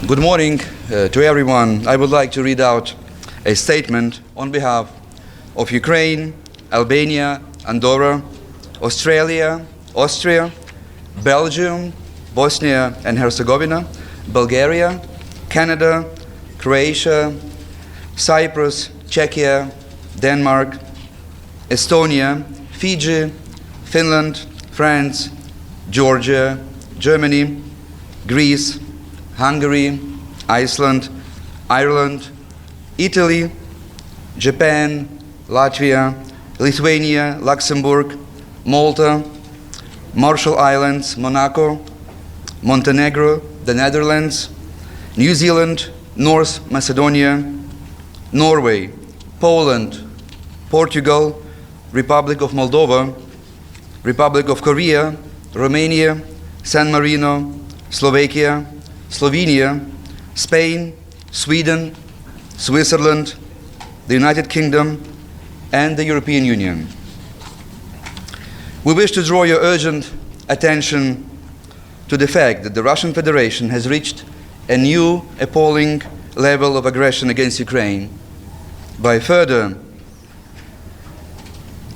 Good morning to everyone. I would like to read out a statement on behalf of Ukraine, Albania, Andorra, Australia, Austria, Belgium, Bosnia and Herzegovina, Bulgaria, Canada, Croatia, Cyprus, Czechia, Denmark, Estonia, Fiji, Finland, France, Georgia, Germany, Greece, Hungary, Iceland, Ireland, Italy, Japan, Latvia, Lithuania, Luxembourg, Malta, Marshall Islands, Monaco, Montenegro, the Netherlands, New Zealand, North Macedonia, Norway, Poland, Portugal, Republic of Moldova, Republic of Korea, Romania, San Marino, Slovakia, Slovenia, Spain, Sweden, Switzerland, the United Kingdom, and the European Union. We wish to draw your urgent attention to the fact that the Russian Federation has reached a new appalling level of aggression against Ukraine by further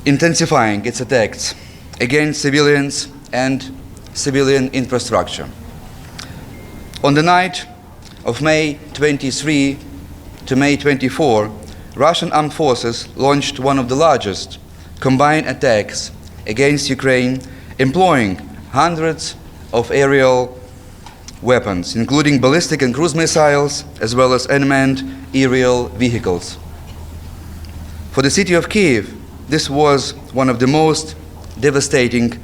intensifying its attacks against civilians and civilian infrastructure. On the night of May 23 to May 24, Russian armed forces launched one of the largest combined attacks against Ukraine, employing hundreds of aerial weapons, including ballistic and cruise missiles, as well as unmanned aerial vehicles. For the city of Kiev, this was one of the most devastating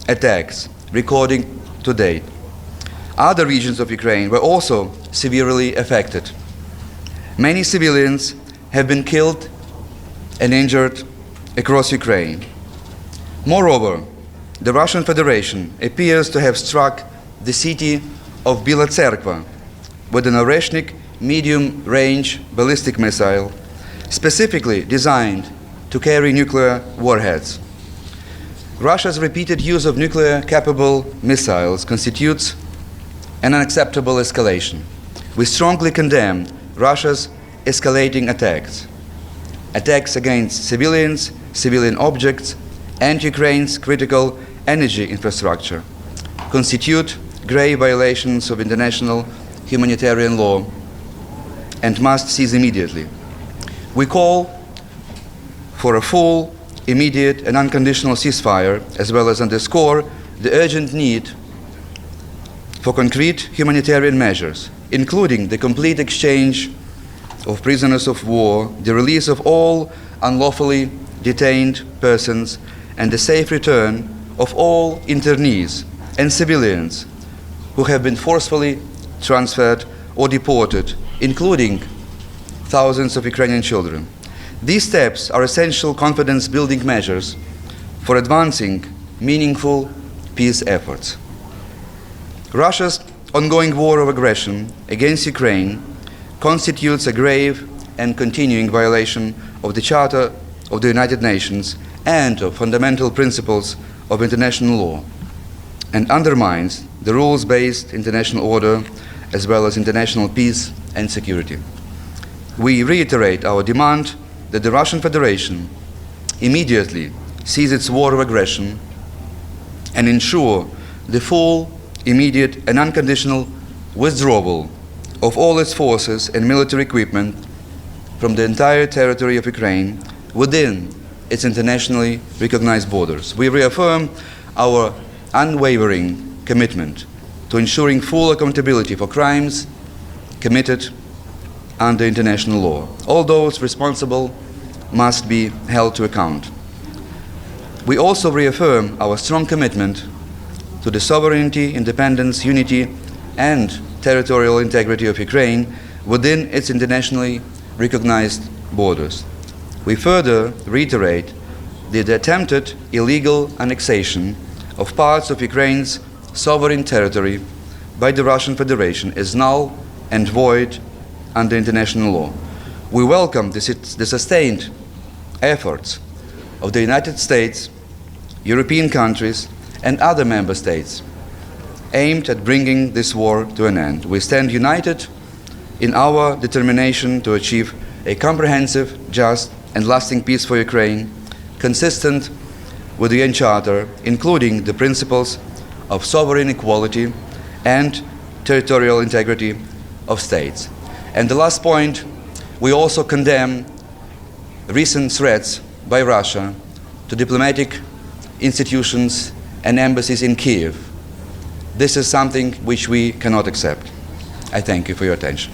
attacks recorded to date. Other regions of Ukraine were also severely affected. Many civilians have been killed and injured across Ukraine. Moreover, the Russian Federation appears to have struck the city of Bila Tserkva with an Oreshnik medium-range ballistic missile specifically designed to carry nuclear warheads. Russia's repeated use of nuclear-capable missiles constitutes an unacceptable escalation. We strongly condemn Russia's escalating attacks against civilians, civilian objects, and Ukraine's critical energy infrastructure constitute grave violations of international humanitarian law and must cease immediately. We call for a full, immediate, and unconditional ceasefire, as well as underscore the urgent need for concrete humanitarian measures, including the complete exchange of prisoners of war, the release of all unlawfully detained persons, and the safe return of all internees and civilians who have been forcefully transferred or deported, including thousands of Ukrainian children. These steps are essential confidence-building measures for advancing meaningful peace efforts. Russia's ongoing war of aggression against Ukraine constitutes a grave and continuing violation of the Charter of the United Nations and of fundamental principles of international law, and undermines the rules-based international order as well as international peace and security. We reiterate our demand that the Russian Federation immediately cease its war of aggression and ensure the full, immediate and unconditional withdrawal of all its forces and military equipment from the entire territory of Ukraine within its internationally recognized borders. We reaffirm our unwavering commitment to ensuring full accountability for crimes committed under international law. All those responsible must be held to account. We also reaffirm our strong commitment to the sovereignty, independence, unity, and territorial integrity of Ukraine within its internationally recognized borders. We further reiterate that the attempted illegal annexation of parts of Ukraine's sovereign territory by the Russian Federation is null and void under international law. We welcome the sustained efforts of the United States, European countries, and other member states aimed at bringing this war to an end. We stand united in our determination to achieve a comprehensive, just, and lasting peace for Ukraine, consistent with the UN Charter, including the principles of sovereign equality and territorial integrity of states. And the last point, we also condemn recent threats by Russia to diplomatic institutions and embassies in Kiev. This is something which we cannot accept. I thank you for your attention.